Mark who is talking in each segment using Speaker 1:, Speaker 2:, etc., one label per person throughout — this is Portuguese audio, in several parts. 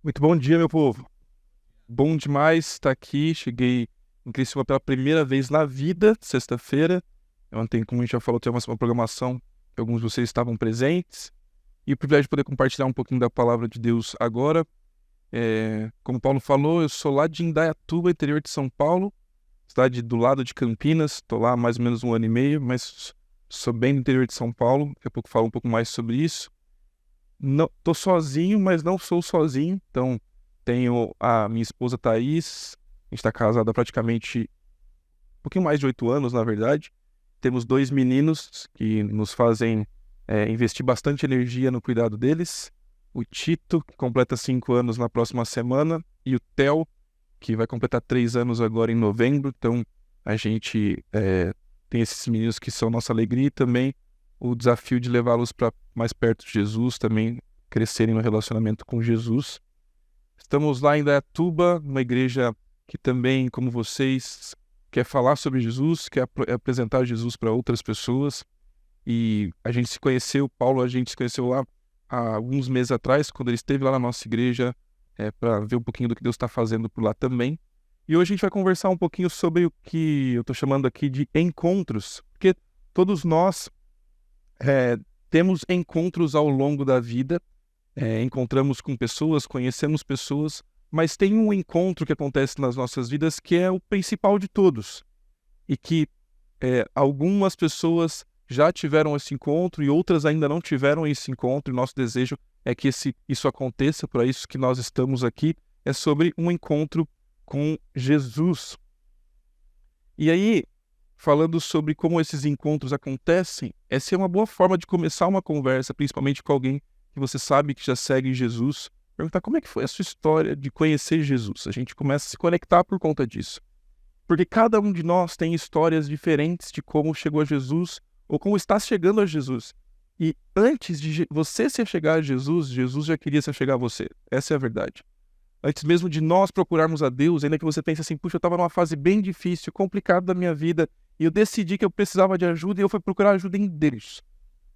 Speaker 1: Muito bom dia, meu povo. Bom demais estar aqui. Cheguei em Criciúma pela primeira vez na vida, sexta-feira. Ontem, como a gente já falou, tem uma programação que alguns de vocês estavam presentes. E o privilégio de poder compartilhar um pouquinho da palavra de Deus agora. Como Paulo falou, eu sou lá de Indaiatuba, interior de São Paulo, cidade do lado de Campinas. Estou lá há mais ou menos um ano e meio, mas sou bem do interior de São Paulo. Daqui a pouco falo um pouco mais sobre isso. Não, tô sozinho, mas não sou sozinho. Então, tenho a minha esposa Thaís. A gente está casado há praticamente um pouquinho mais de 8 anos, na verdade. Temos dois meninos que nos fazem investir bastante energia no cuidado deles. O Tito, que completa 5 anos na próxima semana, e o Theo, que vai completar 3 anos agora em novembro. Então, a gente tem esses meninos que são nossa alegria e também o desafio de levá-los para mais perto de Jesus, também crescerem no relacionamento com Jesus. Estamos lá em Indaiatuba, uma igreja que também, como vocês, quer falar sobre Jesus, quer apresentar Jesus para outras pessoas. E a gente se conheceu, Paulo, a gente se conheceu lá há alguns meses atrás, quando ele esteve lá na nossa igreja, para ver um pouquinho do que Deus está fazendo por lá também. E hoje a gente vai conversar um pouquinho sobre o que eu estou chamando aqui de encontros, porque todos nós é, temos encontros ao longo da vida, encontramos com pessoas, conhecemos pessoas, mas tem um encontro que acontece nas nossas vidas que é o principal de todos, e que algumas pessoas já tiveram esse encontro e outras ainda não tiveram esse encontro, e nosso desejo é que isso aconteça, para isso que nós estamos aqui, é sobre um encontro com Jesus. E aí, falando sobre como esses encontros acontecem, essa é uma boa forma de começar uma conversa, principalmente com alguém que você sabe que já segue Jesus. Perguntar como é que foi a sua história de conhecer Jesus. A gente começa a se conectar por conta disso. Porque cada um de nós tem histórias diferentes de como chegou a Jesus ou como está chegando a Jesus. E antes de você se chegar a Jesus, Jesus já queria se chegar a você. Essa é a verdade. Antes mesmo de nós procurarmos a Deus, ainda que você pense assim, puxa, eu estava numa fase bem difícil, complicada da minha vida, e eu decidi que eu precisava de ajuda e eu fui procurar ajuda em Deus.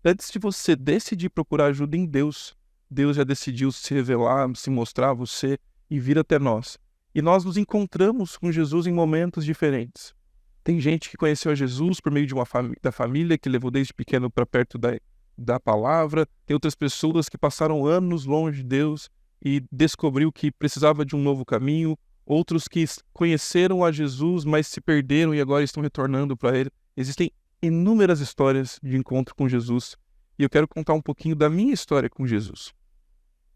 Speaker 1: Antes de você decidir procurar ajuda em Deus, Deus já decidiu se revelar, se mostrar a você e vir até nós. E nós nos encontramos com Jesus em momentos diferentes. Tem gente que conheceu a Jesus por meio de da família, que levou desde pequeno para perto da palavra. Tem outras pessoas que passaram anos longe de Deus e descobriu que precisava de um novo caminho. Outros que conheceram a Jesus, mas se perderam e agora estão retornando para Ele. Existem inúmeras histórias de encontro com Jesus e eu quero contar um pouquinho da minha história com Jesus.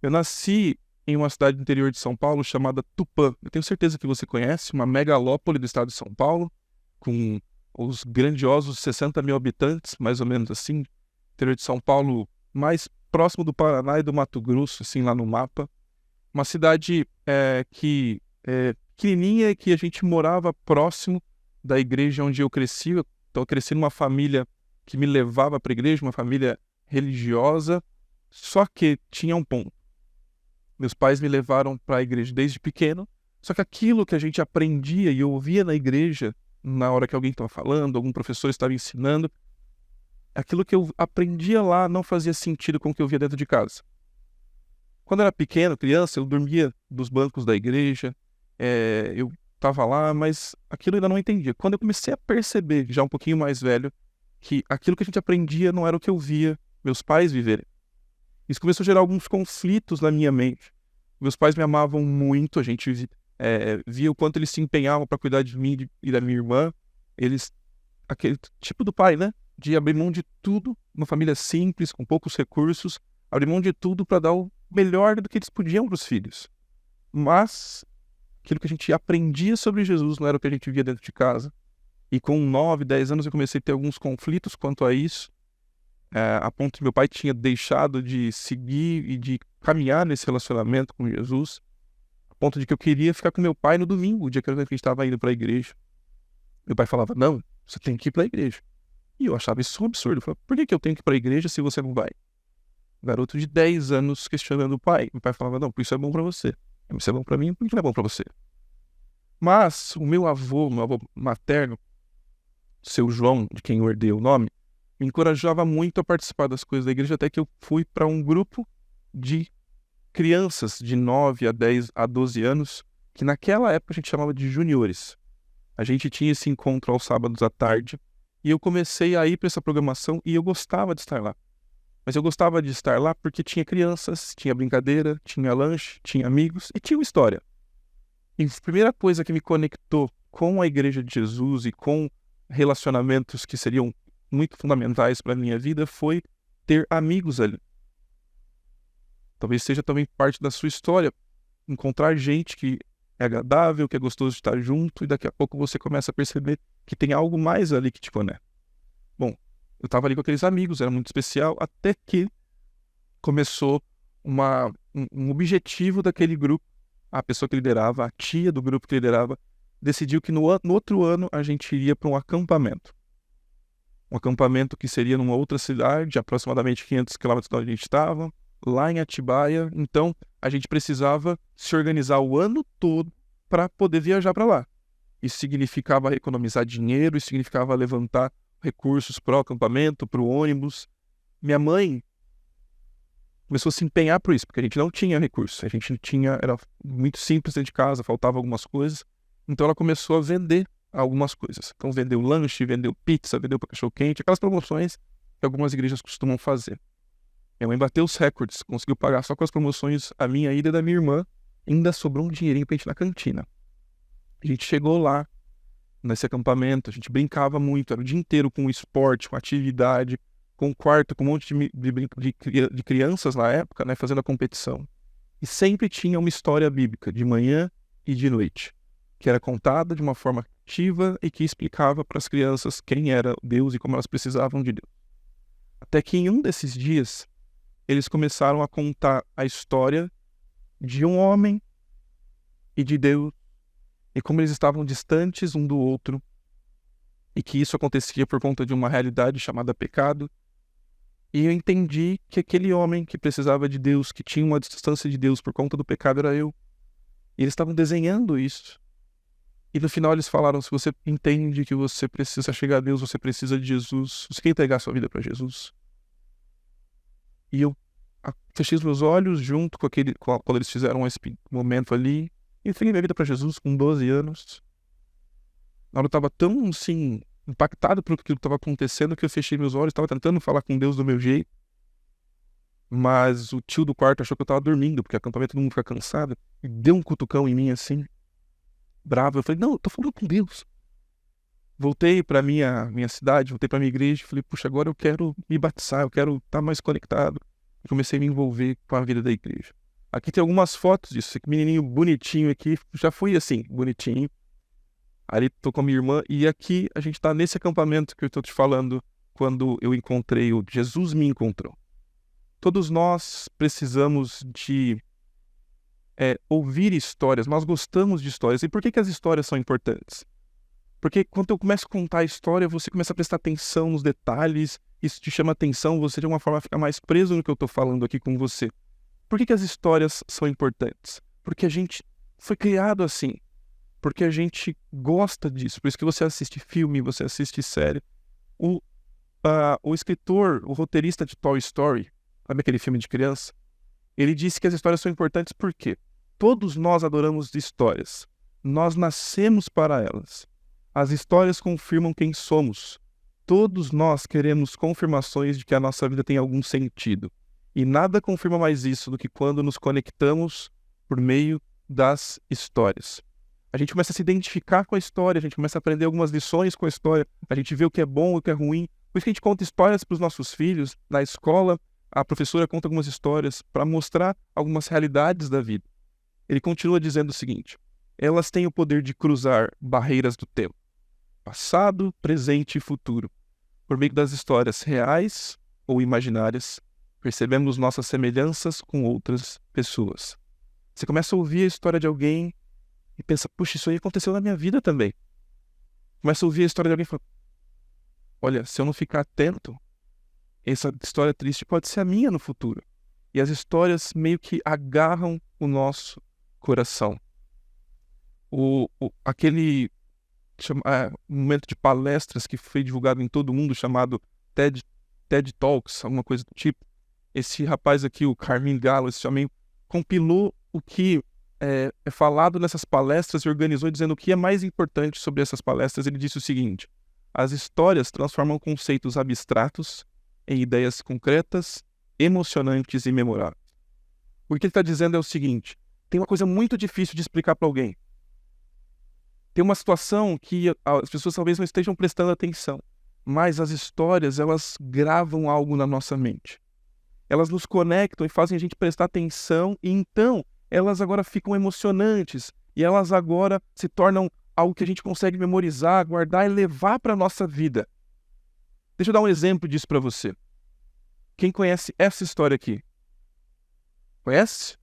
Speaker 1: Eu nasci em uma cidade do interior de São Paulo chamada Tupã. Eu tenho certeza que você conhece, uma megalópole do estado de São Paulo, com os grandiosos 60 mil habitantes, mais ou menos assim. Interior de São Paulo mais próximo do Paraná e do Mato Grosso, assim, lá no mapa. Uma cidade que é pequenininha e que a gente morava próximo da igreja onde eu cresci. Eu cresci numa família que me levava para a igreja, uma família religiosa, só que tinha um ponto. Meus pais me levaram para a igreja desde pequeno, só que aquilo que a gente aprendia e ouvia na igreja, na hora que alguém estava falando, algum professor estava ensinando, aquilo que eu aprendia lá não fazia sentido com o que eu via dentro de casa. Quando eu era pequeno, criança, eu dormia dos bancos da igreja, eu estava lá, mas aquilo eu ainda não entendia. Quando eu comecei a perceber, já um pouquinho mais velho, que aquilo que a gente aprendia não era o que eu via meus pais viverem. Isso começou a gerar alguns conflitos na minha mente. Meus pais me amavam muito, a gente via o quanto eles se empenhavam para cuidar de mim e da minha irmã. Eles, aquele tipo do pai, né? De abrir mão de tudo, uma família simples, com poucos recursos, abrir mão de tudo para dar o melhor do que eles podiam para os filhos. Mas aquilo que a gente aprendia sobre Jesus não era o que a gente via dentro de casa. E com 9, 10 anos eu comecei a ter alguns conflitos quanto a isso, a ponto que meu pai tinha deixado de seguir e de caminhar nesse relacionamento com Jesus, a ponto de que eu queria ficar com meu pai no domingo, o dia que a gente estava indo para a igreja. Meu pai falava, não, você tem que ir para a igreja. E eu achava isso um absurdo. Eu falava, por que eu tenho que ir para a igreja se você não vai? Garoto de 10 anos questionando o pai. Meu pai falava, não, por isso é bom para você. Isso é bom para mim, por que não é bom para você? Mas o meu avô materno, seu João, de quem eu herdei o nome, me encorajava muito a participar das coisas da igreja, até que eu fui para um grupo de crianças de 9 a 10 a 12 anos, que naquela época a gente chamava de juniores. A gente tinha esse encontro aos sábados à tarde, e eu comecei a ir para essa programação e eu gostava de estar lá. Mas eu gostava de estar lá porque tinha crianças, tinha brincadeira, tinha lanche, tinha amigos e tinha uma história. E a primeira coisa que me conectou com a Igreja de Jesus e com relacionamentos que seriam muito fundamentais para a minha vida foi ter amigos ali. Talvez seja também parte da sua história, encontrar gente que é agradável, que é gostoso de estar junto, e daqui a pouco você começa a perceber que tem algo mais ali que te conecta. Bom, eu estava ali com aqueles amigos, era muito especial, até que começou um objetivo daquele grupo. A pessoa que liderava, a tia do grupo que liderava, decidiu que no outro ano a gente iria para um acampamento. Um acampamento que seria numa outra cidade, aproximadamente 500 quilômetros de onde a gente estava, lá em Atibaia. Então, a gente precisava se organizar o ano todo para poder viajar para lá. Isso significava economizar dinheiro, isso significava levantar recursos para o acampamento, para o ônibus. Minha mãe começou a se empenhar por isso, porque a gente não tinha recursos. A gente não tinha, era muito simples dentro de casa, faltava algumas coisas. Então ela começou a vender algumas coisas. Então vendeu lanche, vendeu pizza, vendeu cachorro-quente, aquelas promoções que algumas igrejas costumam fazer. Minha mãe bateu os recordes, conseguiu pagar só com as promoções a minha ida e da minha irmã. Ainda sobrou um dinheirinho pra gente ir na cantina. A gente chegou lá, nesse acampamento, a gente brincava muito, era o dia inteiro com esporte, com atividade, com quarto, com um monte de crianças na época, né, fazendo a competição. E sempre tinha uma história bíblica, de manhã e de noite, que era contada de uma forma ativa e que explicava para as crianças quem era Deus e como elas precisavam de Deus. Até que em um desses dias, eles começaram a contar a história de um homem e de Deus, e como eles estavam distantes um do outro, e que isso acontecia por conta de uma realidade chamada pecado. E eu entendi que aquele homem que precisava de Deus, que tinha uma distância de Deus por conta do pecado, era eu. E eles estavam desenhando isso. E no final eles falaram: se você entende que você precisa chegar a Deus, você precisa de Jesus, você quer entregar sua vida para Jesus? E eu fechei os meus olhos junto com quando eles fizeram esse momento ali, e entreguei minha vida para Jesus com 12 anos. Na hora eu estava tão, assim, impactado por aquilo que estava acontecendo que eu fechei meus olhos, estava tentando falar com Deus do meu jeito, mas o tio do quarto achou que eu estava dormindo, porque acampamento todo mundo fica cansado, e deu um cutucão em mim assim, bravo. Eu falei: não, eu tô falando com Deus. Voltei para minha cidade, voltei para minha igreja, falei: puxa, agora eu quero me batizar, eu quero estar mais conectado. E comecei a me envolver com a vida da igreja. Aqui tem algumas fotos disso, esse menininho bonitinho aqui, já fui assim, bonitinho. Ali tô com a minha irmã, e aqui a gente tá nesse acampamento que eu tô te falando, quando eu encontrei Jesus me encontrou. Todos nós precisamos de ouvir histórias, nós gostamos de histórias. E por que as histórias são importantes? Porque quando eu começo a contar a história, você começa a prestar atenção nos detalhes, isso te chama atenção, você de alguma forma fica mais preso no que eu tô falando aqui com você. Por que as histórias são importantes? Porque a gente foi criado assim. Porque a gente gosta disso. Por isso que você assiste filme, você assiste série. O escritor, o roteirista de Toy Story, sabe aquele filme de criança? Ele disse que as histórias são importantes porque todos nós adoramos histórias. Nós nascemos para elas. As histórias confirmam quem somos. Todos nós queremos confirmações de que a nossa vida tem algum sentido. E nada confirma mais isso do que quando nos conectamos por meio das histórias. A gente começa a se identificar com a história, a gente começa a aprender algumas lições com a história, a gente vê o que é bom, o que é ruim. Por isso que a gente conta histórias para os nossos filhos. Na escola, a professora conta algumas histórias para mostrar algumas realidades da vida. Ele continua dizendo o seguinte: elas têm o poder de cruzar barreiras do tempo, passado, presente e futuro. Por meio das histórias reais ou imaginárias, percebemos nossas semelhanças com outras pessoas. Você começa a ouvir a história de alguém e pensa: puxa, isso aí aconteceu na minha vida também. Começa a ouvir a história de alguém e fala: olha, se eu não ficar atento, essa história triste pode ser a minha no futuro. E as histórias meio que agarram o nosso coração. Aquele momento de palestras que foi divulgado em todo mundo, chamado TED Talks, alguma coisa do tipo. Esse rapaz aqui, o Carmine Gallo, esse homem compilou o que é falado nessas palestras e organizou dizendo o que é mais importante sobre essas palestras. Ele disse o seguinte: as histórias transformam conceitos abstratos em ideias concretas, emocionantes e memoráveis. O que ele está dizendo é o seguinte: tem uma coisa muito difícil de explicar para alguém. Tem uma situação que as pessoas talvez não estejam prestando atenção, mas as histórias, elas gravam algo na nossa mente. Elas nos conectam e fazem a gente prestar atenção, e então elas agora ficam emocionantes, e elas agora se tornam algo que a gente consegue memorizar, guardar e levar para a nossa vida. Deixa eu dar um exemplo disso para você. Quem conhece essa história aqui? Conhece?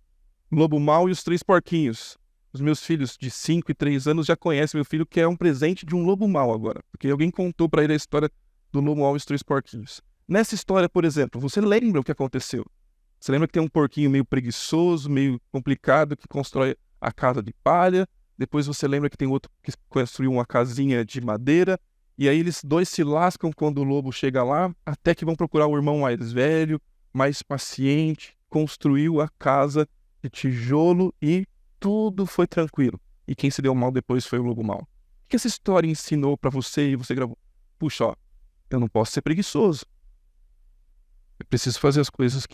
Speaker 1: Lobo Mau e os Três Porquinhos. Os meus filhos de 5 e 3 anos já conhecem meu filho, que é um presente de um lobo mau agora, porque alguém contou para ele a história do Lobo Mau e os Três Porquinhos. Nessa história, por exemplo, você lembra o que aconteceu? Você lembra que tem um porquinho meio preguiçoso, meio complicado, que constrói a casa de palha. Depois você lembra que tem outro que construiu uma casinha de madeira. E aí eles dois se lascam quando o lobo chega lá, até que vão procurar o irmão mais velho, mais paciente, construiu a casa de tijolo e tudo foi tranquilo. E quem se deu mal depois foi o lobo mau. O que essa história ensinou para você e você gravou? Puxa, ó, eu não posso ser preguiçoso. Eu preciso fazer as coisas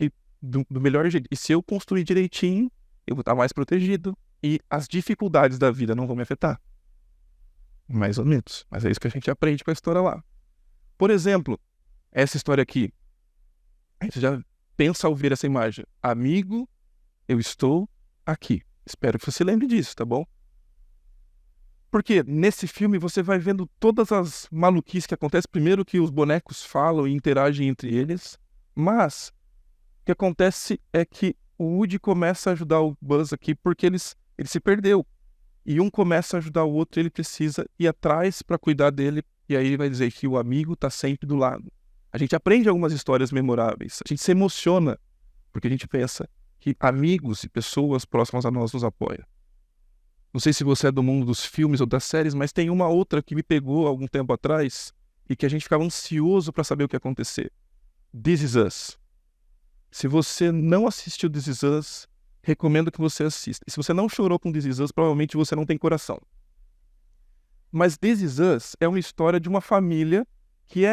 Speaker 1: do melhor jeito. E se eu construir direitinho, eu vou estar mais protegido e as dificuldades da vida não vão me afetar. Mais ou menos. Mas é isso que a gente aprende com a história lá. Por exemplo, essa história aqui. A gente já pensa ao ver essa imagem. Amigo, eu estou aqui. Espero que você lembre disso, tá bom? Porque nesse filme você vai vendo todas as maluquices que acontecem. Primeiro que os bonecos falam e interagem entre eles. Mas o que acontece é que o Woody começa a ajudar o Buzz aqui porque ele se perdeu. E um começa a ajudar o outro e ele precisa ir atrás para cuidar dele. E aí ele vai dizer que o amigo está sempre do lado. A gente aprende algumas histórias memoráveis. A gente se emociona porque a gente pensa que amigos e pessoas próximas a nós nos apoiam. Não sei se você é do mundo dos filmes ou das séries, mas tem uma outra que me pegou algum tempo atrás e que a gente ficava ansioso para saber o que ia acontecer. This Is Us. Se você não assistiu This Is Us, recomendo que você assista. E se você não chorou com This Is Us, provavelmente você não tem coração. Mas This Is Us é uma história de uma família que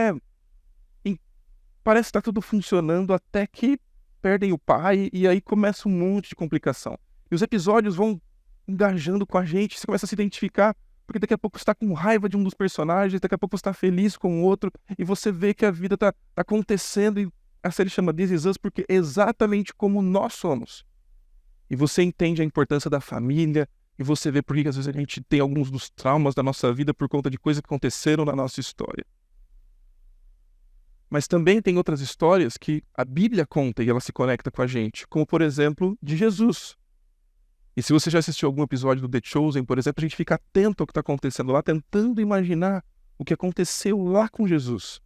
Speaker 1: parece que está tudo funcionando até que perdem o pai e aí começa um monte de complicação. E os episódios vão engajando com a gente, você começa a se identificar, porque daqui a pouco você está com raiva de um dos personagens, daqui a pouco você está feliz com o outro, e você vê que a vida está acontecendo, e a série chama This Is Us porque é exatamente como nós somos. E você entende a importância da família, e você vê por que às vezes a gente tem alguns dos traumas da nossa vida por conta de coisas que aconteceram na nossa história. Mas também tem outras histórias que a Bíblia conta e ela se conecta com a gente, como por exemplo, de Jesus. E se você já assistiu algum episódio do The Chosen, por exemplo, a gente fica atento ao que está acontecendo lá, tentando imaginar o que aconteceu lá com Jesus.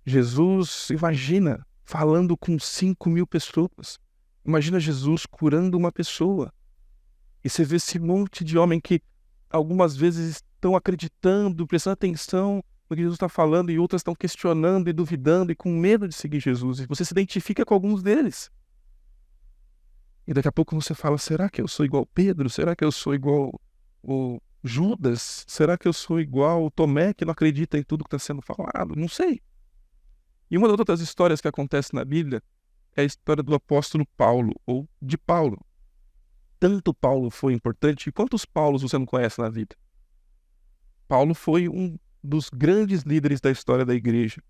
Speaker 1: Jesus, imagina, falando com 5.000 pessoas. Imagina Jesus curando uma pessoa. E você vê esse monte de homem que algumas vezes estão acreditando, prestando atenção no que Jesus está falando, e outras estão questionando e duvidando e com medo de seguir Jesus. E você se identifica com alguns deles. E daqui a pouco você fala, será que eu sou igual Pedro? Será que eu sou igual o Judas? Será que eu sou igual o Tomé, que não acredita em tudo que está sendo falado? Não sei. E uma das outras histórias que acontece na Bíblia é a história do apóstolo Paulo, ou de Paulo. Tanto Paulo foi importante, e quantos Paulos você não conhece na vida? Paulo foi um dos grandes líderes da história da igreja.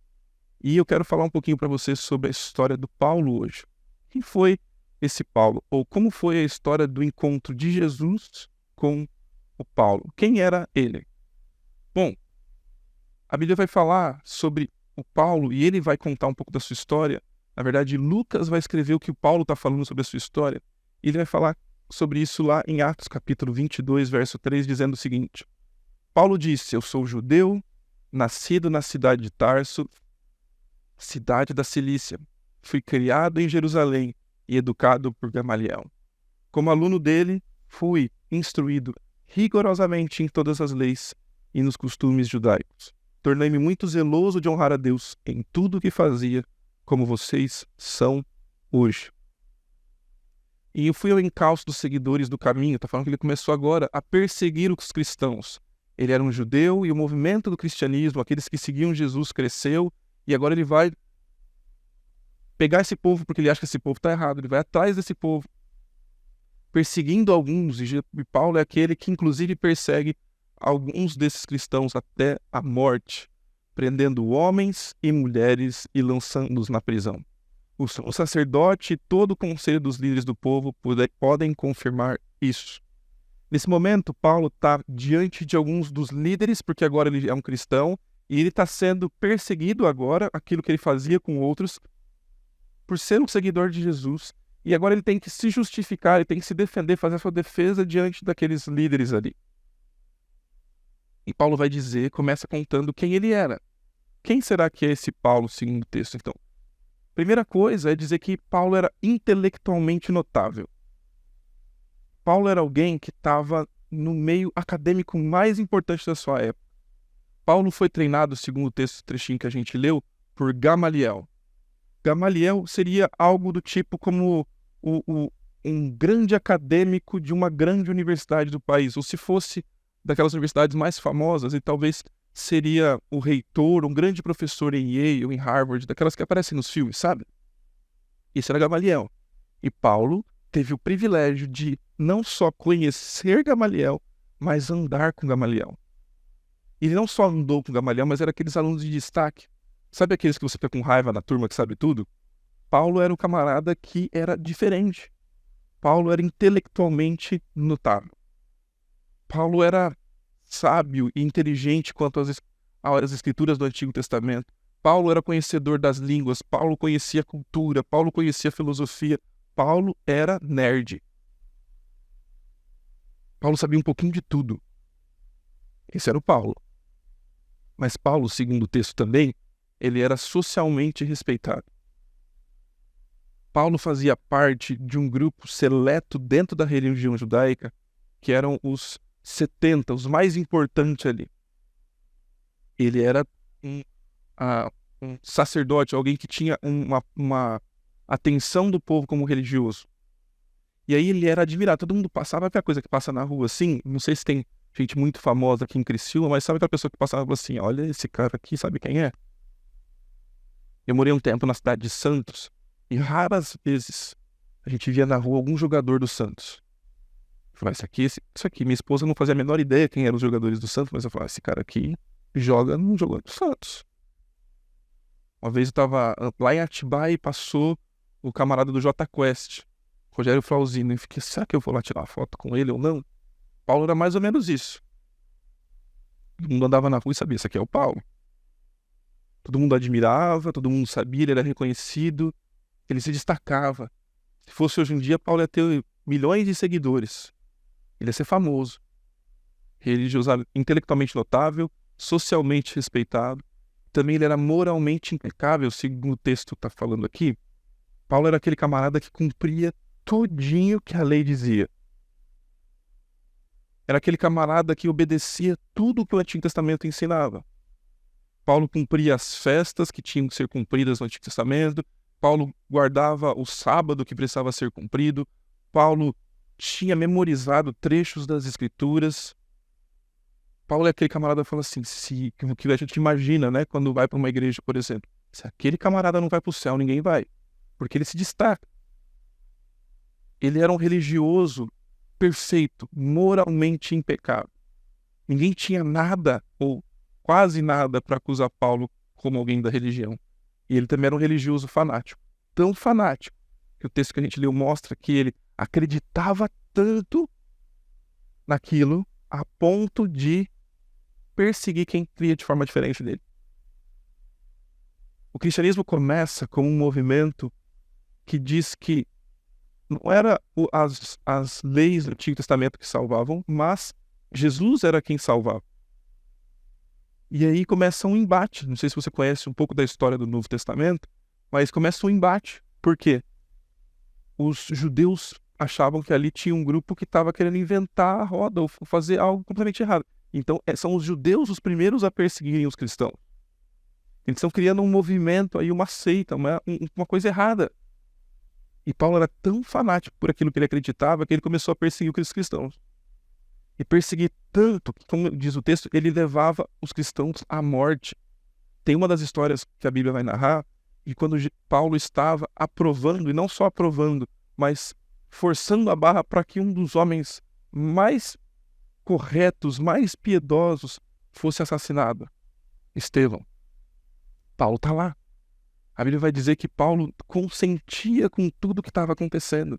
Speaker 1: E eu quero falar um pouquinho para você sobre a história do Paulo hoje. Quem foi esse Paulo? Ou como foi a história do encontro de Jesus com o Paulo? Quem era ele? Bom, a Bíblia vai falar sobre o Paulo e ele vai contar um pouco da sua história. Na verdade, Lucas vai escrever o que o Paulo está falando sobre a sua história. E ele vai falar sobre isso lá em Atos capítulo 22, verso 3, dizendo o seguinte. Paulo disse, eu sou judeu, nascido na cidade de Tarso, cidade da Cilícia. Fui criado em Jerusalém e educado por Gamaliel. Como aluno dele, fui instruído rigorosamente em todas as leis e nos costumes judaicos. Tornei-me muito zeloso de honrar a Deus em tudo o que fazia, como vocês são hoje. E eu fui ao encalço dos seguidores do caminho, está falando que ele começou agora a perseguir os cristãos. Ele era um judeu e o movimento do cristianismo, aqueles que seguiam Jesus, cresceu, e agora ele vai pegar esse povo porque ele acha que esse povo está errado, ele vai atrás desse povo, perseguindo alguns, e Paulo é aquele que inclusive persegue alguns desses cristãos até a morte, prendendo homens e mulheres e lançando-os na prisão. O sacerdote e todo o conselho dos líderes do povo podem confirmar isso. Nesse momento, Paulo está diante de alguns dos líderes, porque agora ele é um cristão, e ele está sendo perseguido agora, aquilo que ele fazia com outros, por ser um seguidor de Jesus. E agora ele tem que se justificar, ele tem que se defender, fazer a sua defesa diante daqueles líderes ali. E Paulo vai dizer, começa contando quem ele era. Quem será que é esse Paulo, segundo o texto, então? Primeira coisa é dizer que Paulo era intelectualmente notável. Paulo era alguém que estava no meio acadêmico mais importante da sua época. Paulo foi treinado, segundo o texto trechinho que a gente leu, por Gamaliel. Gamaliel seria algo do tipo como um grande acadêmico de uma grande universidade do país, ou se fosse daquelas universidades mais famosas, e talvez seria o reitor, um grande professor em Yale, em Harvard, daquelas que aparecem nos filmes, sabe? Isso era Gamaliel. E Paulo teve o privilégio de não só conhecer Gamaliel, mas andar com Gamaliel. Ele não só andou com Gamaliel, mas era aqueles alunos de destaque. Sabe aqueles que você fica com raiva na turma que sabe tudo? Paulo era um camarada que era diferente. Paulo era intelectualmente notável. Paulo era sábio e inteligente quanto às escrituras do Antigo Testamento. Paulo era conhecedor das línguas, Paulo conhecia a cultura, Paulo conhecia a filosofia. Paulo era nerd. Paulo sabia um pouquinho de tudo. Esse era o Paulo. Mas Paulo, segundo o texto também, ele era socialmente respeitado. Paulo fazia parte de um grupo seleto dentro da religião judaica, que eram os 70, os mais importantes ali. Ele era um sacerdote, alguém que tinha uma atenção do povo como religioso. E aí ele era admirado. Todo mundo passava, aquela coisa que passa na rua assim, não sei se tem gente muito famosa aqui em Criciúma, mas sabe aquela pessoa que passava assim, olha esse cara aqui, sabe quem é? Eu morei um tempo na cidade de Santos, e raras vezes a gente via na rua algum jogador do Santos. Eu falava, isso aqui. Minha esposa não fazia a menor ideia quem eram os jogadores do Santos, mas eu falava, esse cara aqui não jogou do Santos. Uma vez eu tava lá em Atibaia e passou o camarada do Jota Quest, Rogério Flauzino, e fiquei, será que eu vou lá tirar uma foto com ele ou não? Paulo era mais ou menos isso. Todo mundo andava na rua e sabia, esse aqui é o Paulo. Todo mundo admirava, todo mundo sabia, ele era reconhecido, ele se destacava. Se fosse hoje em dia, Paulo ia ter milhões de seguidores. Ele ia ser famoso. Religioso, intelectualmente notável, socialmente respeitado. Também ele era moralmente impecável, segundo o texto está falando aqui. Paulo era aquele camarada que cumpria tudinho que a lei dizia. Era aquele camarada que obedecia tudo que o Antigo Testamento ensinava. Paulo cumpria as festas que tinham que ser cumpridas no Antigo Testamento. Paulo guardava o sábado que precisava ser cumprido. Paulo tinha memorizado trechos das Escrituras. Paulo é aquele camarada que fala assim, que a gente imagina, né, quando vai para uma igreja, por exemplo. Se aquele camarada não vai para o céu, ninguém vai. Porque ele se destaca. Ele era um religioso perfeito, moralmente impecável. Ninguém tinha nada, ou quase nada, para acusar Paulo como alguém da religião. E ele também era um religioso fanático. Tão fanático, que o texto que a gente leu mostra que ele acreditava tanto naquilo, a ponto de perseguir quem cria de forma diferente dele. O cristianismo começa como um movimento que diz que não era as leis do Antigo Testamento que salvavam, mas Jesus era quem salvava. E aí começa um embate. Não sei se você conhece um pouco da história do Novo Testamento, mas começa um embate. Por quê? Os judeus achavam que ali tinha um grupo que estava querendo inventar a roda ou fazer algo completamente errado. Então, são os judeus os primeiros a perseguirem os cristãos. Eles estão criando um movimento aí, uma seita, uma coisa errada. E Paulo era tão fanático por aquilo que ele acreditava que ele começou a perseguir os cristãos. E perseguir tanto que, como diz o texto, ele levava os cristãos à morte. Tem uma das histórias que a Bíblia vai narrar, de quando Paulo estava aprovando, e não só aprovando, mas forçando a barra para que um dos homens mais corretos, mais piedosos, fosse assassinado. Estevão. Paulo está lá. A Bíblia vai dizer que Paulo consentia com tudo que estava acontecendo.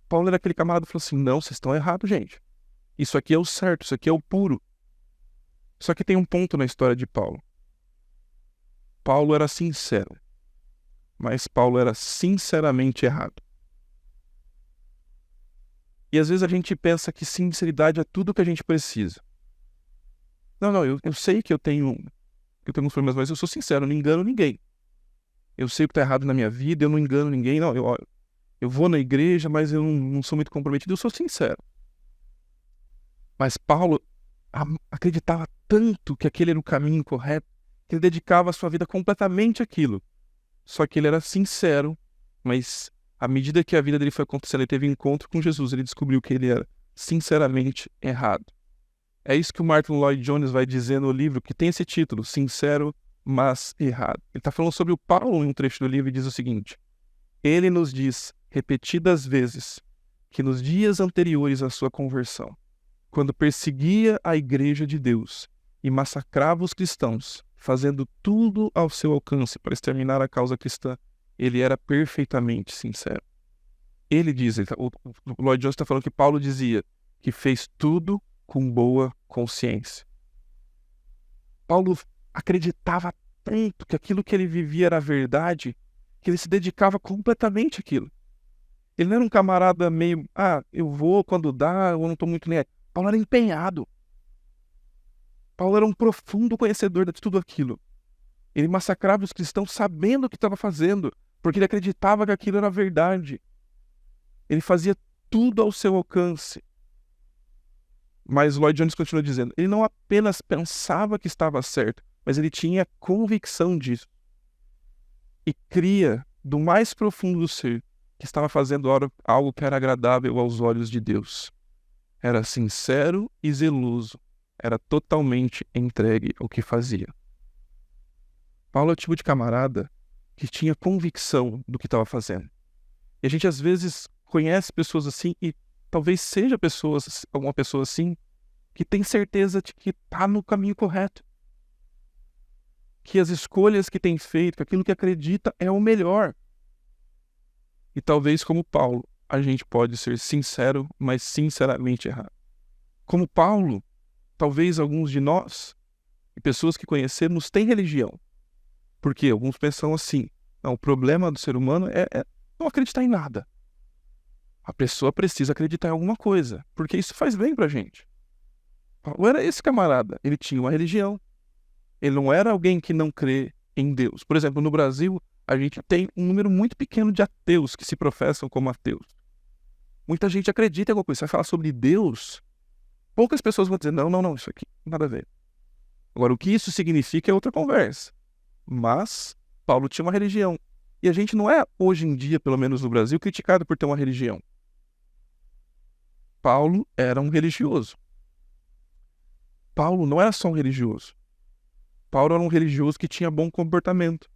Speaker 1: Paulo era aquele camarada que falou assim, não, vocês estão errados, gente. Isso aqui é o certo, isso aqui é o puro. Só que tem um ponto na história de Paulo. Paulo era sincero, mas Paulo era sinceramente errado. E às vezes a gente pensa que sinceridade é tudo que a gente precisa. Não, eu sei que eu tenho uns problemas, mas eu sou sincero, eu não engano ninguém. Eu sei o que está errado na minha vida, eu não engano ninguém. Não, eu vou na igreja, mas eu não sou muito comprometido, eu sou sincero. Mas Paulo acreditava tanto que aquele era o caminho correto, que ele dedicava a sua vida completamente àquilo. Só que ele era sincero, mas à medida que a vida dele foi acontecendo, ele teve encontro com Jesus, ele descobriu que ele era sinceramente errado. É isso que o Martin Lloyd-Jones vai dizer no livro, que tem esse título, Sincero, mas Errado. Ele está falando sobre o Paulo em um trecho do livro e diz o seguinte: ele nos diz repetidas vezes que nos dias anteriores à sua conversão, quando perseguia a igreja de Deus e massacrava os cristãos, fazendo tudo ao seu alcance para exterminar a causa cristã, ele era perfeitamente sincero. Ele diz, o Lloyd Jones está falando que Paulo dizia que fez tudo com boa consciência. Paulo acreditava tanto que aquilo que ele vivia era verdade, que ele se dedicava completamente àquilo. Ele não era um camarada meio, eu vou quando dá, eu não estou muito nem aí. Paulo era empenhado. Paulo era um profundo conhecedor de tudo aquilo. Ele massacrava os cristãos sabendo o que estava fazendo, porque ele acreditava que aquilo era verdade. Ele fazia tudo ao seu alcance. Mas Lloyd Jones continua dizendo, ele não apenas pensava que estava certo, mas ele tinha convicção disso. E cria do mais profundo do ser que estava fazendo algo que era agradável aos olhos de Deus. Era sincero e zeloso. Era totalmente entregue ao que fazia. Paulo é o tipo de camarada que tinha convicção do que estava fazendo. E a gente às vezes conhece pessoas assim e talvez seja alguma pessoa assim que tem certeza de que está no caminho correto. Que as escolhas que tem feito, que aquilo que acredita é o melhor. E talvez como Paulo, a gente pode ser sincero, mas sinceramente errado. Como Paulo, talvez alguns de nós, e pessoas que conhecemos, têm religião. Porque alguns pensam assim, não, o problema do ser humano é não acreditar em nada. A pessoa precisa acreditar em alguma coisa, porque isso faz bem pra gente. Paulo era esse camarada, ele tinha uma religião. Ele não era alguém que não crê em Deus. Por exemplo, no Brasil, a gente tem um número muito pequeno de ateus que se professam como ateus. Muita gente acredita em alguma coisa. Você vai falar sobre Deus, poucas pessoas vão dizer, não, isso aqui nada a ver. Agora, o que isso significa é outra conversa. Mas Paulo tinha uma religião. E a gente não é, hoje em dia, pelo menos no Brasil, criticado por ter uma religião. Paulo era um religioso. Paulo não era só um religioso. Paulo era um religioso que tinha bom comportamento.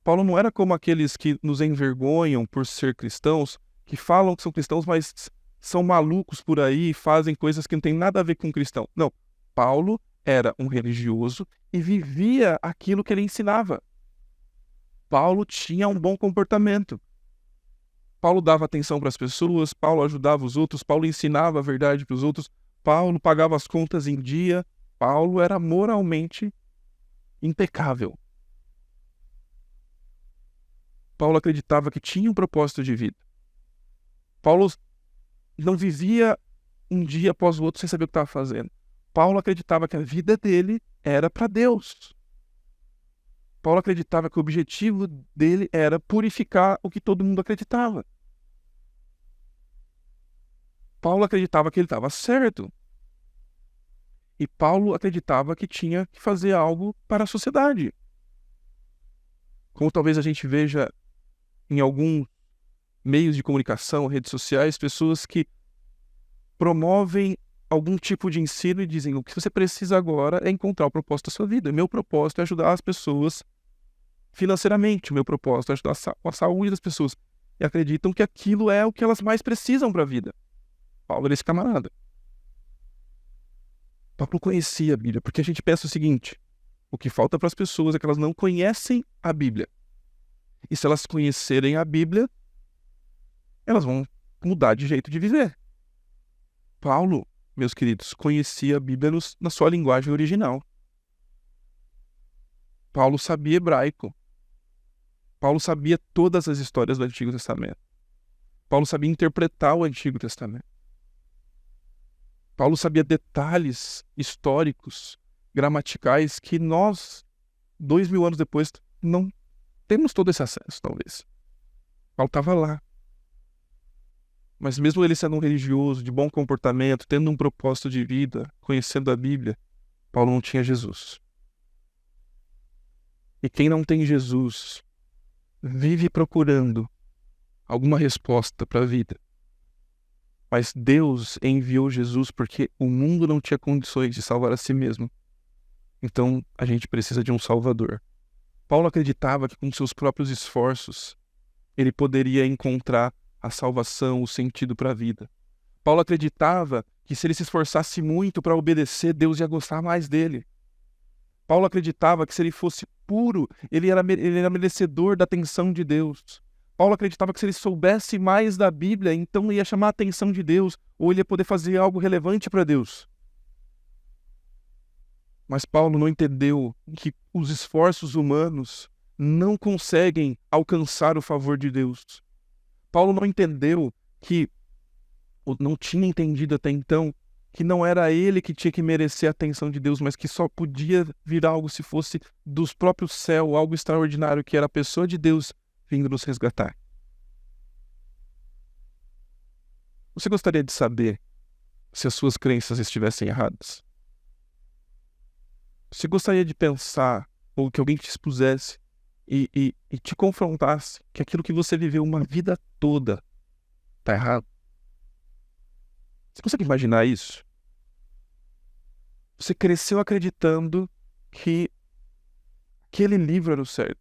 Speaker 1: Paulo não era como aqueles que nos envergonham por ser cristãos, que falam que são cristãos, mas são malucos por aí e fazem coisas que não tem nada a ver com cristão. Não, Paulo era um religioso e vivia aquilo que ele ensinava. Paulo tinha um bom comportamento. Paulo dava atenção para as pessoas, Paulo ajudava os outros, Paulo ensinava a verdade para os outros, Paulo pagava as contas em dia, Paulo era moralmente impecável. Paulo acreditava que tinha um propósito de vida. Paulo não vivia um dia após o outro sem saber o que estava fazendo. Paulo acreditava que a vida dele era para Deus. Paulo acreditava que o objetivo dele era purificar o que todo mundo acreditava. Paulo acreditava que ele estava certo. E Paulo acreditava que tinha que fazer algo para a sociedade. Como talvez a gente veja em alguns meios de comunicação, redes sociais, pessoas que promovem algum tipo de ensino e dizem: o que você precisa agora é encontrar o propósito da sua vida. Meu propósito é ajudar as pessoas financeiramente, o meu propósito é ajudar a saúde das pessoas. E acreditam que aquilo é o que elas mais precisam para a vida. Paulo era esse camarada. Paulo conhecia a Bíblia, porque a gente pensa o seguinte: o que falta para as pessoas é que elas não conhecem a Bíblia. E se elas conhecerem a Bíblia, elas vão mudar de jeito de viver. Paulo, meus queridos, conhecia a Bíblia na sua linguagem original. Paulo sabia hebraico. Paulo sabia todas as histórias do Antigo Testamento. Paulo sabia interpretar o Antigo Testamento. Paulo sabia detalhes históricos, gramaticais, que nós, 2000 anos depois, não temos todo esse acesso, talvez. Paulo estava lá. Mas mesmo ele sendo um religioso, de bom comportamento, tendo um propósito de vida, conhecendo a Bíblia, Paulo não tinha Jesus. E quem não tem Jesus vive procurando alguma resposta para a vida. Mas Deus enviou Jesus porque o mundo não tinha condições de salvar a si mesmo. Então a gente precisa de um Salvador. Paulo acreditava que com seus próprios esforços ele poderia encontrar a salvação, o sentido para a vida. Paulo acreditava que se ele se esforçasse muito para obedecer, Deus ia gostar mais dele. Paulo acreditava que se ele fosse puro, ele era merecedor da atenção de Deus. Paulo acreditava que se ele soubesse mais da Bíblia, então ia chamar a atenção de Deus, ou ele ia poder fazer algo relevante para Deus. Mas Paulo não entendeu que os esforços humanos não conseguem alcançar o favor de Deus. Paulo não entendeu que, ou não tinha entendido até então, que não era ele que tinha que merecer a atenção de Deus, mas que só podia vir algo se fosse dos próprios céus, algo extraordinário, que era a pessoa de Deus vindo nos resgatar. Você gostaria de saber se as suas crenças estivessem erradas? Você gostaria de pensar, ou que alguém te expusesse e te confrontasse que aquilo que você viveu uma vida toda está errado? Você consegue imaginar isso? Você cresceu acreditando que aquele livro era o certo.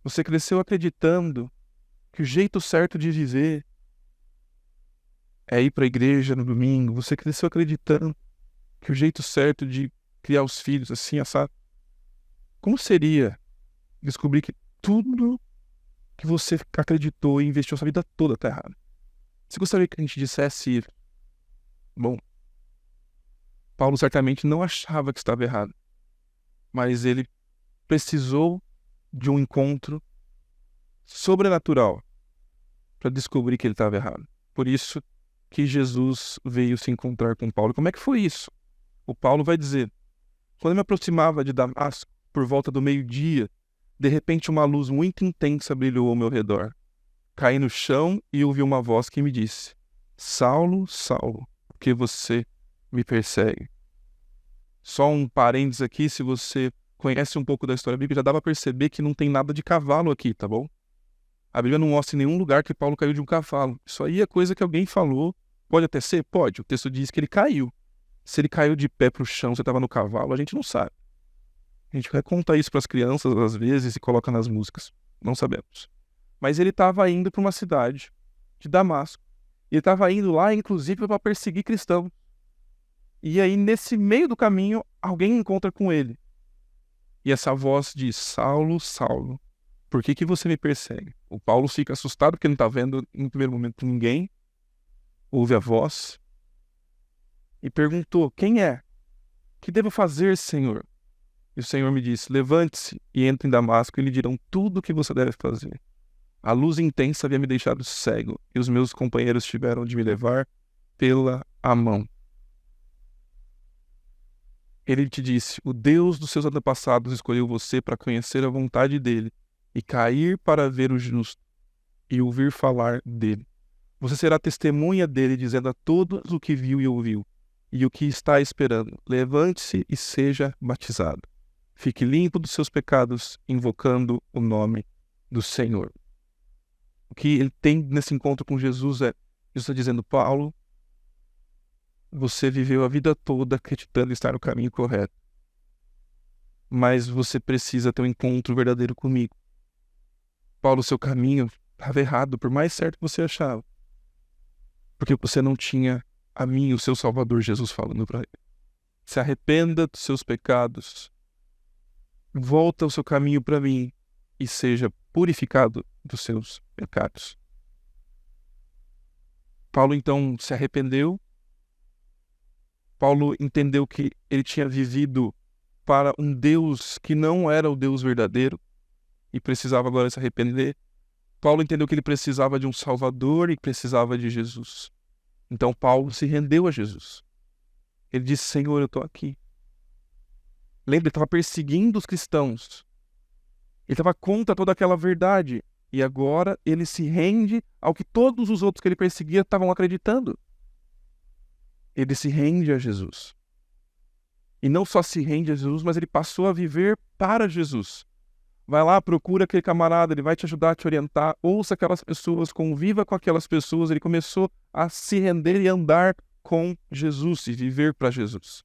Speaker 1: Você cresceu acreditando que o jeito certo de viver é ir para a igreja no domingo. Você cresceu acreditando que o jeito certo de criar os filhos, assim, assado. Como seria descobrir que tudo que você acreditou e investiu sua vida toda está errado? Você gostaria que a gente dissesse: bom, Paulo certamente não achava que estava errado, mas ele precisou de um encontro sobrenatural para descobrir que ele estava errado. Por isso que Jesus veio se encontrar com Paulo. Como é que foi isso? O Paulo vai dizer: quando eu me aproximava de Damasco, por volta do meio-dia, de repente uma luz muito intensa brilhou ao meu redor. Caí no chão e ouvi uma voz que me disse: Saulo, Saulo, por que você me persegue? Só um parênteses aqui: se você conhece um pouco da história bíblica, já dá para perceber que não tem nada de cavalo aqui, tá bom? A Bíblia não mostra em nenhum lugar que Paulo caiu de um cavalo. Isso aí é coisa que alguém falou. Pode até ser? Pode. O texto diz que ele caiu. Se ele caiu de pé para o chão, você estava no cavalo, a gente não sabe. A gente vai contar isso para as crianças às vezes e coloca nas músicas. Não sabemos. Mas ele estava indo para uma cidade de Damasco. Ele estava indo lá, inclusive, para perseguir cristãos. E aí, nesse meio do caminho, alguém encontra com ele. E essa voz diz: Saulo, Saulo, por que você me persegue? O Paulo fica assustado porque não está vendo, no primeiro momento, ninguém. Ouve a voz e perguntou: quem é? Que devo fazer, Senhor? E o Senhor me disse: levante-se e entre em Damasco e lhe dirão tudo o que você deve fazer. A luz intensa havia me deixado cego e os meus companheiros tiveram de me levar pela mão. Ele te disse: o Deus dos seus antepassados escolheu você para conhecer a vontade dele e cair para ver o justo e ouvir falar dele. Você será testemunha dele, dizendo a todos o que viu e ouviu e o que está esperando. Levante-se e seja batizado. Fique limpo dos seus pecados, invocando o nome do Senhor. O que ele tem nesse encontro com Jesus Jesus está dizendo: Paulo, você viveu a vida toda acreditando estar no caminho correto, mas você precisa ter um encontro verdadeiro comigo. Paulo, seu caminho estava errado, por mais certo que você achava, porque você não tinha a mim, o seu Salvador Jesus, falando para ele. Se arrependa dos seus pecados, volta o seu caminho para mim e seja purificado dos seus pecados. Paulo então se arrependeu. Paulo entendeu que ele tinha vivido para um Deus que não era o Deus verdadeiro e precisava agora se arrepender. Paulo entendeu que ele precisava de um Salvador e precisava de Jesus. Então Paulo se rendeu a Jesus. Ele disse: Senhor, eu estou aqui. Lembra, ele estava perseguindo os cristãos. Ele estava contra toda aquela verdade. E agora ele se rende ao que todos os outros que ele perseguia estavam acreditando. Ele se rende a Jesus. E não só se rende a Jesus, mas ele passou a viver para Jesus. Vai lá, procura aquele camarada, ele vai te ajudar a te orientar, ouça aquelas pessoas, conviva com aquelas pessoas. Ele começou a se render e andar com Jesus e viver para Jesus.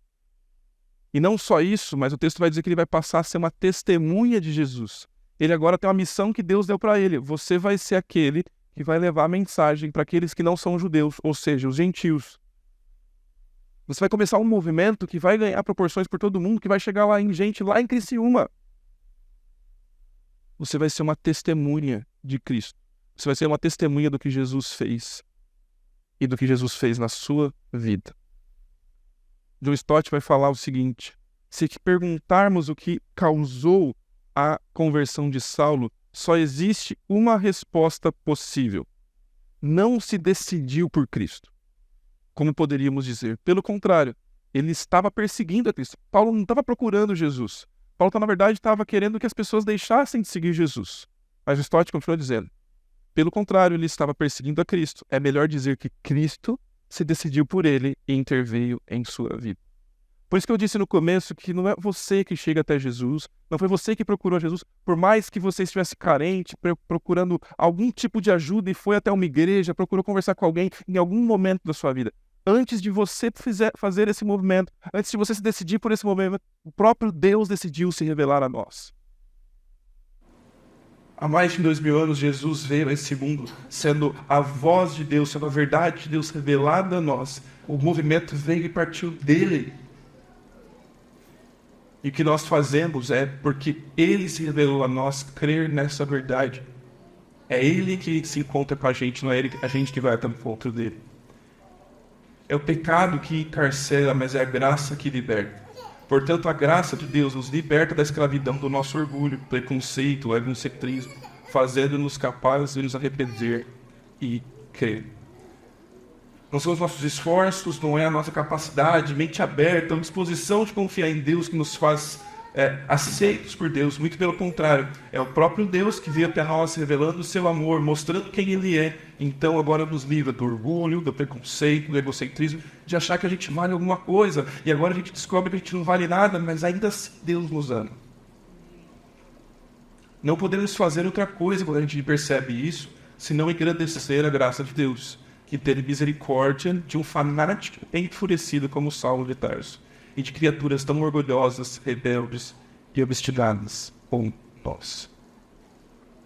Speaker 1: E não só isso, mas o texto vai dizer que ele vai passar a ser uma testemunha de Jesus. Ele agora tem uma missão que Deus deu para ele. Você vai ser aquele que vai levar a mensagem para aqueles que não são judeus, ou seja, os gentios. Você vai começar um movimento que vai ganhar proporções por todo mundo, que vai chegar lá em gente, lá em Criciúma. Você vai ser uma testemunha de Cristo. Você vai ser uma testemunha do que Jesus fez e do que Jesus fez na sua vida. John Stott vai falar o seguinte: se perguntarmos o que causou a conversão de Saulo, só existe uma resposta possível. Não se decidiu por Cristo, como poderíamos dizer. Pelo contrário, ele estava perseguindo a Cristo. Paulo não estava procurando Jesus. Paulo, na verdade, estava querendo que as pessoas deixassem de seguir Jesus. Mas o Stott continua dizendo: pelo contrário, ele estava perseguindo a Cristo. É melhor dizer que Cristo se decidiu por ele e interveio em sua vida. Por isso que eu disse no começo que não é você que chega até Jesus, não foi você que procurou Jesus, por mais que você estivesse carente, procurando algum tipo de ajuda e foi até uma igreja, procurou conversar com alguém em algum momento da sua vida. Antes de você fazer esse movimento, antes de você se decidir por esse movimento, o próprio Deus decidiu se revelar a nós. Há mais de 2000 anos, Jesus veio a esse mundo, sendo a voz de Deus, sendo a verdade de Deus revelada a nós. O movimento veio e partiu dele. E o que nós fazemos é, porque ele se revelou a nós, crer nessa verdade. É ele que se encontra com a gente, não é a gente que vai até o encontro dele. É o pecado que encarcera, mas é a graça que liberta. Portanto, a graça de Deus nos liberta da escravidão do nosso orgulho, preconceito, egocentrismo, fazendo-nos capazes de nos arrepender e crer. Não são os nossos esforços, não é a nossa capacidade, mente aberta, uma disposição de confiar em Deus que nos faz aceitos por Deus. Muito pelo contrário, é o próprio Deus que veio até nós revelando o seu amor, mostrando quem Ele é. Então agora nos livra do orgulho, do preconceito, do egocentrismo, de achar que a gente vale alguma coisa. E agora a gente descobre que a gente não vale nada, mas ainda assim Deus nos ama. Não podemos fazer outra coisa quando a gente percebe isso, senão engrandecer a graça de Deus, que teve misericórdia de um fanático enfurecido como Saulo de Tarso, e de criaturas tão orgulhosas, rebeldes e obstinadas como nós.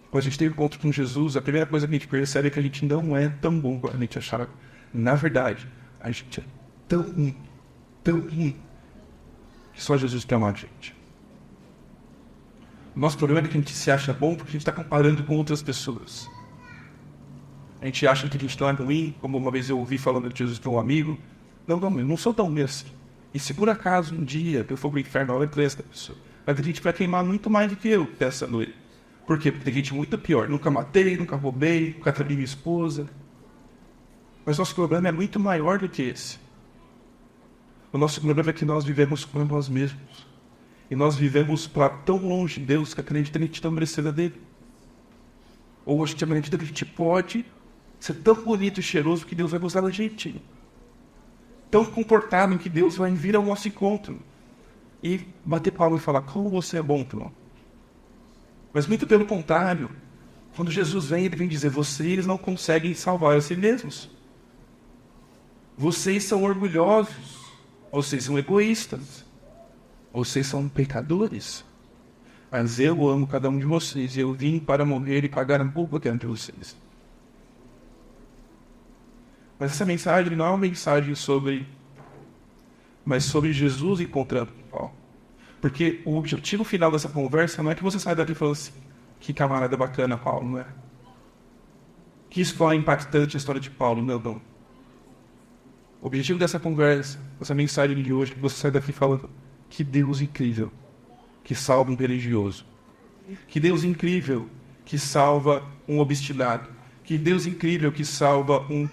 Speaker 1: Quando a gente tem um encontro com Jesus, a primeira coisa que a gente percebe é que a gente não é tão bom quanto a gente achava. Na verdade, a gente é tão ruim, que só Jesus tem amado a gente. O nosso problema é que a gente se acha bom porque a gente está comparando com outras pessoas. A gente acha que a gente não é ruim, como uma vez eu ouvi falando de Jesus para um amigo. Não, eu não sou tão ruim assim. E se por acaso um dia eu for pro inferno, eu vou essa pessoa. Mas a gente vai queimar muito mais do que eu pensando ele. Por quê? Porque tem gente muito pior. Nunca matei, nunca roubei, nunca traí minha esposa. Mas nosso problema é muito maior do que esse. O nosso problema é que nós vivemos com nós mesmos. E nós vivemos para tão longe de Deus que acredita que a gente está merecendo dele. Ou a gente acredita que a gente pode ser tão bonito e cheiroso que Deus vai gostar da gente. Tão comportado que Deus vai vir ao nosso encontro. E bater palma e falar: como você é bom, irmão. Mas muito pelo contrário. Quando Jesus vem, ele vem dizer, vocês não conseguem salvar a si mesmos. Vocês são orgulhosos. Vocês são egoístas. Vocês são pecadores. Mas eu amo cada um de vocês. E eu vim para morrer e pagar a culpa que é entre vocês. Mas essa mensagem não é uma mensagem sobre Jesus encontrando Paulo. Porque o objetivo final dessa conversa não é que você saia daqui falando assim, que camarada bacana Paulo, não é? Que história impactante a história de Paulo, não. O objetivo dessa conversa, dessa mensagem de hoje, é que você saia daqui falando, que Deus incrível, que salva um religioso. Que Deus incrível, que salva um obstinado. Que Deus incrível, que salva um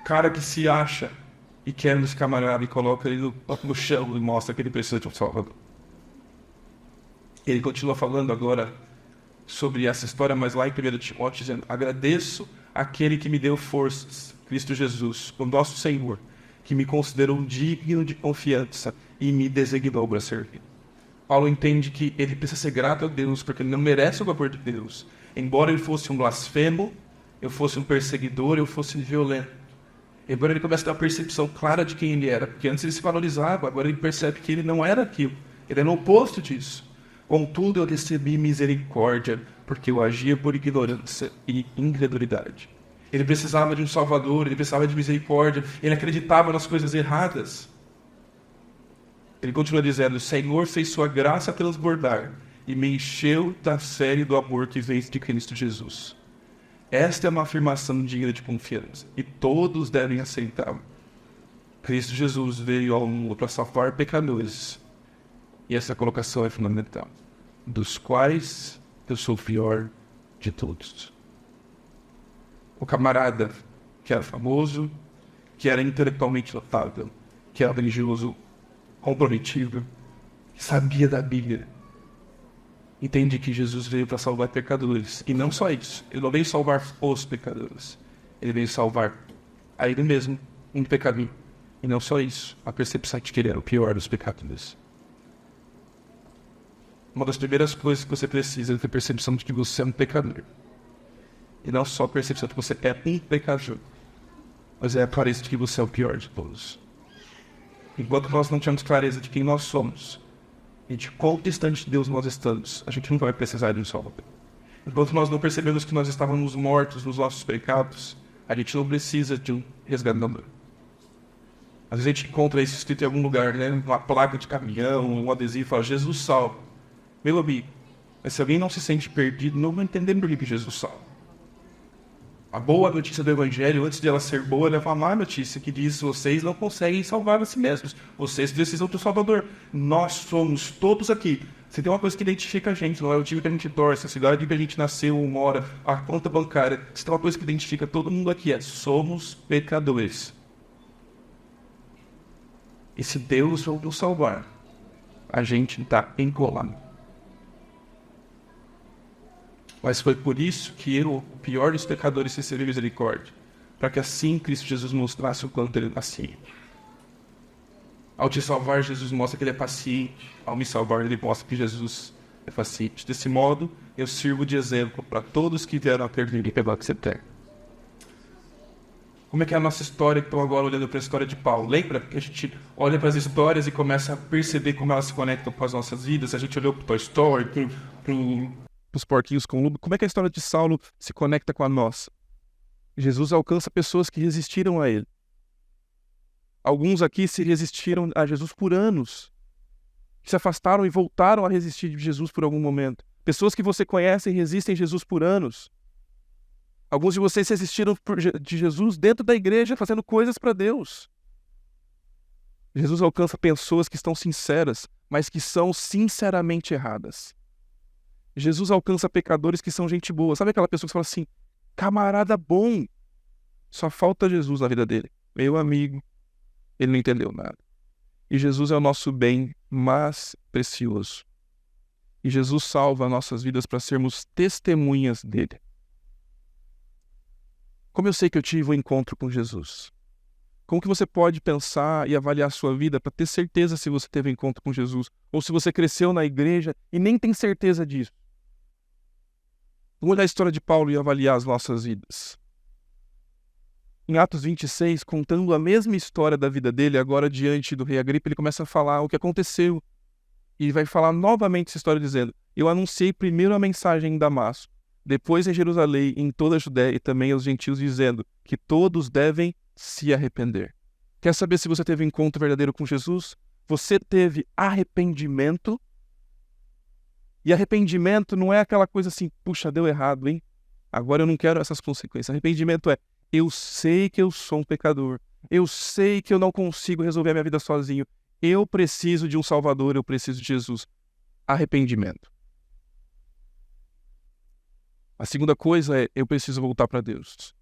Speaker 1: cara que se acha e quer nos camarada e coloca ele no chão e mostra que ele precisa de um salvador. Ele continua falando agora sobre essa história, mas lá em 1 Timóteo, dizendo, agradeço aquele que me deu forças, Cristo Jesus, o nosso Senhor, que me considerou digno de confiança e me designou para servir. Paulo entende que ele precisa ser grato a Deus, porque ele não merece o favor de Deus. Embora ele fosse um blasfemo, eu fosse um perseguidor, eu fosse violento. Embora ele comece a ter uma percepção clara de quem ele era, porque antes ele se valorizava, agora ele percebe que ele não era aquilo. Ele era o oposto disso. Contudo, eu recebi misericórdia, porque eu agia por ignorância e incredulidade. Ele precisava de um salvador, ele precisava de misericórdia, ele acreditava nas coisas erradas. Ele continua dizendo, o Senhor fez sua graça transbordar e me encheu da série do amor que veio de Cristo Jesus. Esta é uma afirmação digna de confiança, e todos devem aceitá-la. Cristo Jesus veio ao mundo para salvar pecadores, e essa colocação é fundamental, dos quais eu sou o pior de todos. O camarada que era famoso, que era intelectualmente notável, que era religioso comprometido, que sabia da Bíblia, entende que Jesus veio para salvar pecadores. E não só isso, ele não veio salvar os pecadores, ele veio salvar a ele mesmo, um pecador. E não só isso, a percepção de que ele era o pior dos pecadores. Uma das primeiras coisas que você precisa é ter percepção de que você é um pecador. E não só a percepção de que você é um pecador, mas é a clareza de que você é o pior de todos. Enquanto nós não tivermos clareza de quem nós somos e de quão distante de Deus nós estamos, a gente não vai precisar de um salvador. Enquanto nós não percebemos que nós estávamos mortos nos nossos pecados, a gente não precisa de um resgatador. Às vezes a gente encontra isso escrito em algum lugar, né? Uma placa de caminhão, um adesivo, fala, Jesus salva. Meu amigo, mas se alguém não se sente perdido, não vai entender por que Jesus salva. A boa notícia do Evangelho, antes de ela ser boa, ela é uma má notícia, que diz, vocês não conseguem salvar a si mesmos. Vocês precisam do Salvador. Nós somos todos aqui. Se tem uma coisa que identifica a gente, não é o time que a gente torce, a cidade que a gente nasceu, mora, a conta bancária. Se tem uma coisa que identifica todo mundo aqui, é somos pecadores. E se Deus for nos salvar, a gente está encolado. Mas foi por isso que eu, o pior dos pecadores, recebeu misericórdia, para que assim Cristo Jesus mostrasse o quanto ele é paciente. Ao te salvar, Jesus mostra que ele é paciente. Ao me salvar, ele mostra que Jesus é paciente. Desse modo, eu sirvo de exemplo para todos que vieram a perder e pela que você tem. Como é que é a nossa história, que estão agora olhando para a história de Paulo? Lembra que a gente olha para as histórias e começa a perceber como elas se conectam com as nossas vidas? A gente olhou para o Toy Story, para os porquinhos com luva. Como é que a história de Saulo se conecta com a nossa? Jesus alcança pessoas que resistiram a ele. Alguns aqui se resistiram a Jesus por anos, que se afastaram e voltaram a resistir de Jesus por algum momento. Pessoas que você conhece e resistem a Jesus por anos. Alguns de vocês resistiram de Jesus dentro da igreja, fazendo coisas para Deus. Jesus alcança pessoas que estão sinceras, mas que são sinceramente erradas. Jesus alcança pecadores que são gente boa. Sabe aquela pessoa que fala assim, camarada bom, só falta Jesus na vida dele. Meu amigo, ele não entendeu nada. E Jesus é o nosso bem mais precioso. E Jesus salva nossas vidas para sermos testemunhas dele. Como eu sei que eu tive um encontro com Jesus? Como que você pode pensar e avaliar a sua vida para ter certeza se você teve um encontro com Jesus? Ou se você cresceu na igreja e nem tem certeza disso? Vamos olhar a história de Paulo e avaliar as nossas vidas. Em Atos 26, contando a mesma história da vida dele, agora diante do rei Agripa, ele começa a falar o que aconteceu. E vai falar novamente essa história dizendo: eu anunciei primeiro a mensagem em Damasco, depois em Jerusalém, em toda a Judéia e também aos gentios, dizendo que todos devem se arrepender. Quer saber se você teve um encontro verdadeiro com Jesus? Você teve arrependimento? E arrependimento não é aquela coisa assim, puxa, deu errado, hein? Agora eu não quero essas consequências. Arrependimento é: eu sei que eu sou um pecador. Eu sei que eu não consigo resolver a minha vida sozinho. Eu preciso de um Salvador, eu preciso de Jesus. Arrependimento. A segunda coisa é: eu preciso voltar para Deus.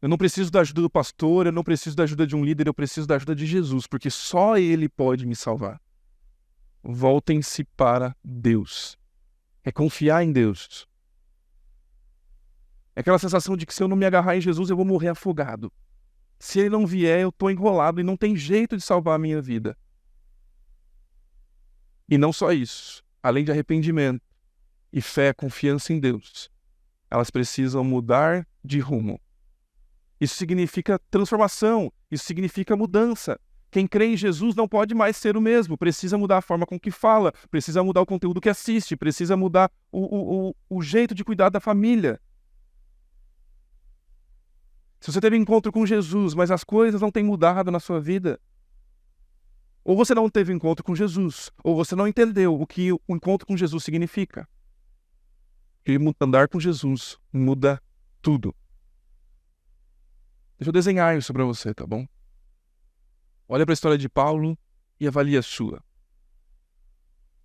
Speaker 1: Eu não preciso da ajuda do pastor, eu não preciso da ajuda de um líder, eu preciso da ajuda de Jesus, porque só Ele pode me salvar. Voltem-se para Deus. É confiar em Deus. É aquela sensação de que se eu não me agarrar em Jesus, eu vou morrer afogado. Se Ele não vier, eu estou enrolado e não tem jeito de salvar a minha vida. E não só isso. Além de arrependimento e fé, confiança em Deus, elas precisam mudar de rumo. Isso significa transformação, isso significa mudança. Quem crê em Jesus não pode mais ser o mesmo, precisa mudar a forma com que fala, precisa mudar o conteúdo que assiste, precisa mudar o jeito de cuidar da família. Se você teve encontro com Jesus, mas as coisas não têm mudado na sua vida, ou você não teve encontro com Jesus, ou você não entendeu o que o encontro com Jesus significa. E andar com Jesus muda tudo. Deixa eu desenhar isso para você, tá bom? Olha para a história de Paulo e avalie a sua.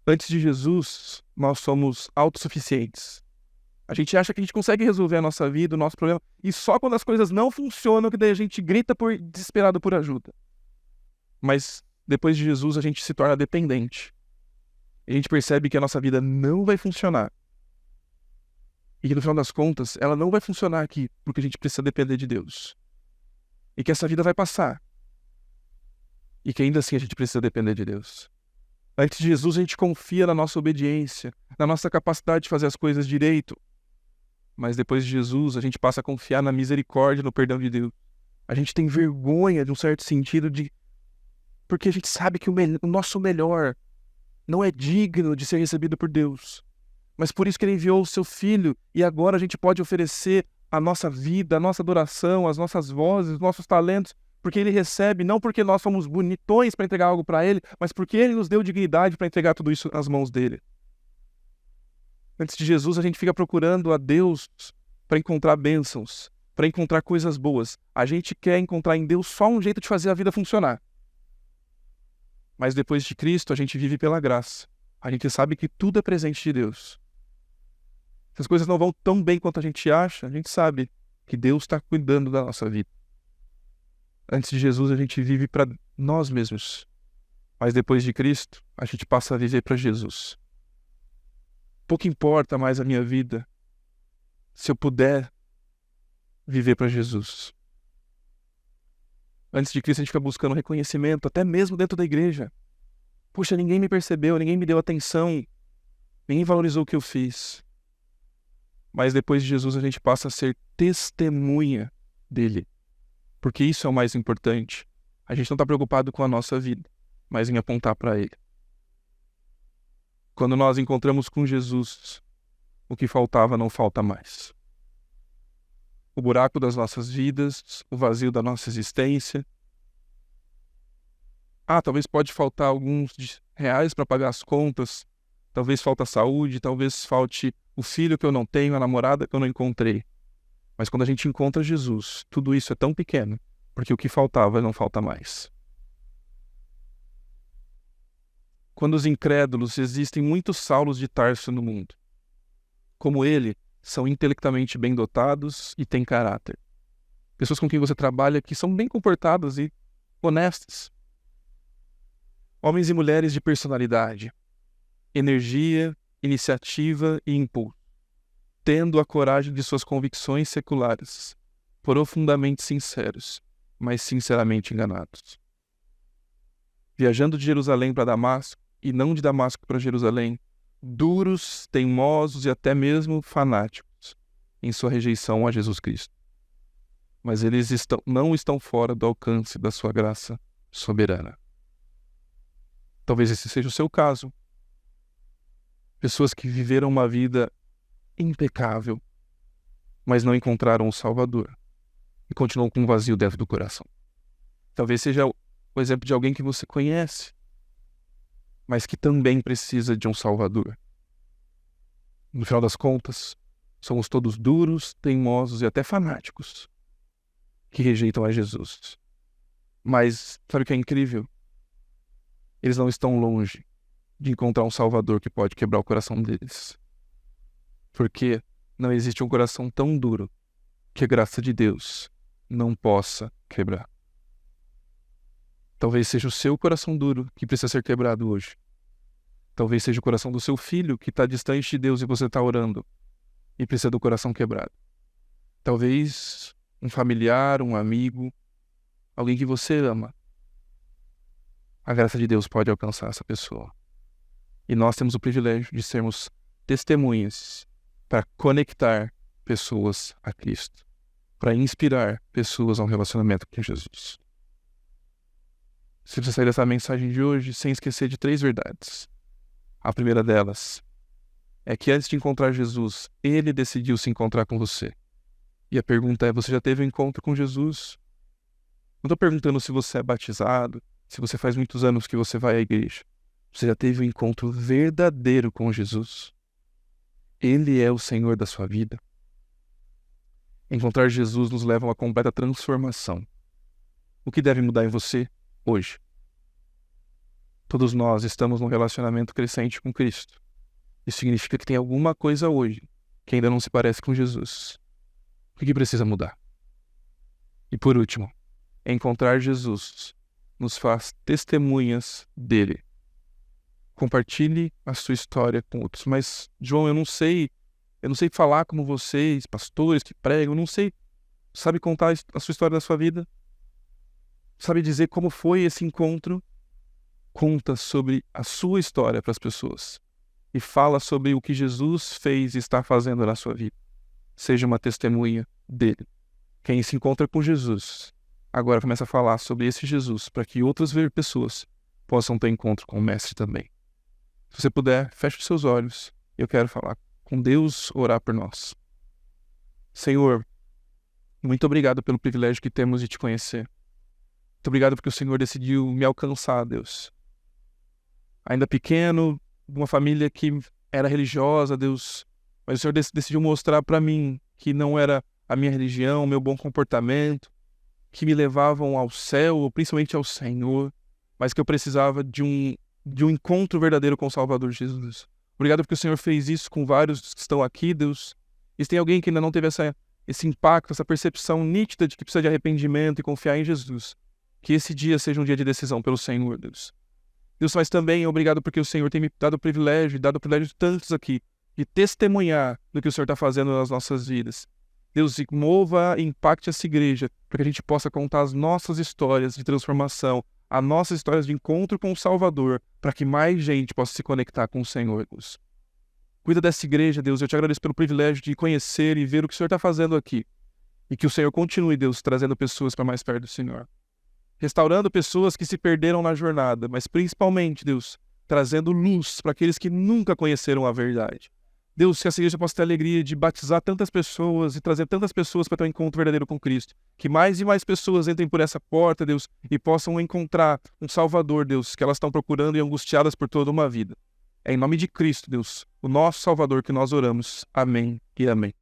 Speaker 1: Antes de Jesus, nós somos autossuficientes. A gente acha que a gente consegue resolver a nossa vida, o nosso problema, e só quando as coisas não funcionam que daí a gente grita desesperado por ajuda. Mas depois de Jesus a gente se torna dependente. A gente percebe que a nossa vida não vai funcionar. E que no final das contas, ela não vai funcionar aqui porque a gente precisa depender de Deus. E que essa vida vai passar. E que ainda assim a gente precisa depender de Deus. Antes de Jesus a gente confia na nossa obediência, na nossa capacidade de fazer as coisas direito. Mas depois de Jesus, a gente passa a confiar na misericórdia, no perdão de Deus. A gente tem vergonha, de um certo sentido, porque a gente sabe que o nosso melhor não é digno de ser recebido por Deus. Mas por isso que Ele enviou o Seu Filho, e agora a gente pode oferecer a nossa vida, a nossa adoração, as nossas vozes, os nossos talentos, porque Ele recebe, não porque nós somos bonitões para entregar algo para Ele, mas porque Ele nos deu dignidade para entregar tudo isso nas mãos dEle. Antes de Jesus, a gente fica procurando a Deus para encontrar bênçãos, para encontrar coisas boas. A gente quer encontrar em Deus só um jeito de fazer a vida funcionar. Mas depois de Cristo, a gente vive pela graça. A gente sabe que tudo é presente de Deus. Se as coisas não vão tão bem quanto a gente acha, a gente sabe que Deus está cuidando da nossa vida. Antes de Jesus, a gente vive para nós mesmos. Mas depois de Cristo, a gente passa a viver para Jesus. Pouco importa mais a minha vida se eu puder viver para Jesus. Antes de Cristo, a gente fica buscando reconhecimento, até mesmo dentro da igreja. Puxa, ninguém me percebeu, ninguém me deu atenção, ninguém valorizou o que eu fiz. Mas depois de Jesus, a gente passa a ser testemunha dele. Porque isso é o mais importante. A gente não está preocupado com a nossa vida, mas em apontar para ele. Quando nós encontramos com Jesus, o que faltava não falta mais. O buraco das nossas vidas, o vazio da nossa existência. Talvez pode faltar alguns reais para pagar as contas, talvez falta saúde, talvez falte o filho que eu não tenho, a namorada que eu não encontrei. Mas quando a gente encontra Jesus, tudo isso é tão pequeno, porque o que faltava não falta mais. Quando os incrédulos, existem muitos Saulos de Tarso no mundo. Como ele, são intelectualmente bem dotados e têm caráter. Pessoas com quem você trabalha que são bem comportadas e honestas. Homens e mulheres de personalidade, energia, iniciativa e impulso, tendo a coragem de suas convicções seculares, profundamente sinceros, mas sinceramente enganados. Viajando de Jerusalém para Damasco, e não de Damasco para Jerusalém, duros, teimosos e até mesmo fanáticos em sua rejeição a Jesus Cristo. Mas eles não estão fora do alcance da sua graça soberana. Talvez esse seja o seu caso. Pessoas que viveram uma vida impecável, mas não encontraram o Salvador e continuam com um vazio dentro do coração. Talvez seja o exemplo de alguém que você conhece, mas que também precisa de um Salvador. No final das contas, somos todos duros, teimosos e até fanáticos que rejeitam a Jesus. Mas sabe o que é incrível? Eles não estão longe de encontrar um Salvador que pode quebrar o coração deles. Porque não existe um coração tão duro que a graça de Deus não possa quebrar. Talvez seja o seu coração duro que precisa ser quebrado hoje. Talvez seja o coração do seu filho que está distante de Deus e você está orando e precisa do coração quebrado. Talvez um familiar, um amigo, alguém que você ama. A graça de Deus pode alcançar essa pessoa. E nós temos o privilégio de sermos testemunhas para conectar pessoas a Cristo, para inspirar pessoas a um relacionamento com Jesus. Se você sair dessa mensagem de hoje sem esquecer de 3 verdades. A primeira delas é que antes de encontrar Jesus, Ele decidiu se encontrar com você. E a pergunta é, você já teve um encontro com Jesus? Não estou perguntando se você é batizado, se você faz muitos anos que você vai à igreja. Você já teve um encontro verdadeiro com Jesus? Ele é o Senhor da sua vida? Encontrar Jesus nos leva a uma completa transformação. O que deve mudar em você hoje? Todos nós estamos num relacionamento crescente com Cristo. Isso significa que tem alguma coisa hoje que ainda não se parece com Jesus. O que precisa mudar? E por último, encontrar Jesus nos faz testemunhas dele. Compartilhe a sua história com outros. Mas, João, eu não sei falar como vocês, pastores que pregam, eu não sei. Sabe contar a sua história da sua vida? Sabe dizer como foi esse encontro? Conta sobre a sua história para as pessoas. E fala sobre o que Jesus fez e está fazendo na sua vida. Seja uma testemunha dele. Quem se encontra com Jesus, agora começa a falar sobre esse Jesus, para que outras pessoas possam ter encontro com o Mestre também. Se você puder, feche os seus olhos. Eu quero falar com Deus, orar por nós. Senhor, muito obrigado pelo privilégio que temos de te conhecer. Muito obrigado porque o Senhor decidiu me alcançar, Deus. Ainda pequeno, de uma família que era religiosa, Deus, mas o Senhor decidiu mostrar para mim que não era a minha religião, o meu bom comportamento, que me levavam ao céu, ou principalmente ao Senhor, mas que eu precisava de um encontro verdadeiro com o Salvador Jesus. Obrigado porque o Senhor fez isso com vários que estão aqui, Deus. E se tem alguém que ainda não teve esse impacto, essa percepção nítida de que precisa de arrependimento e confiar em Jesus, que esse dia seja um dia de decisão pelo Senhor, Deus. Deus, mas também obrigado porque o Senhor tem me dado o privilégio, dado o privilégio de tantos aqui, de testemunhar do que o Senhor está fazendo nas nossas vidas. Deus, mova e impacte essa igreja, para que a gente possa contar as nossas histórias de transformação, as nossas histórias de encontro com o Salvador, para que mais gente possa se conectar com o Senhor, Deus. Cuida dessa igreja, Deus, eu te agradeço pelo privilégio de conhecer e ver o que o Senhor está fazendo aqui. E que o Senhor continue, Deus, trazendo pessoas para mais perto do Senhor. Restaurando pessoas que se perderam na jornada, mas principalmente, Deus, trazendo luz para aqueles que nunca conheceram a verdade. Deus, que essa igreja possa ter a alegria de batizar tantas pessoas e trazer tantas pessoas para ter um encontro verdadeiro com Cristo. Que mais e mais pessoas entrem por essa porta, Deus, e possam encontrar um Salvador, Deus, que elas estão procurando e angustiadas por toda uma vida. É em nome de Cristo, Deus, o nosso Salvador, que nós oramos. Amém e amém.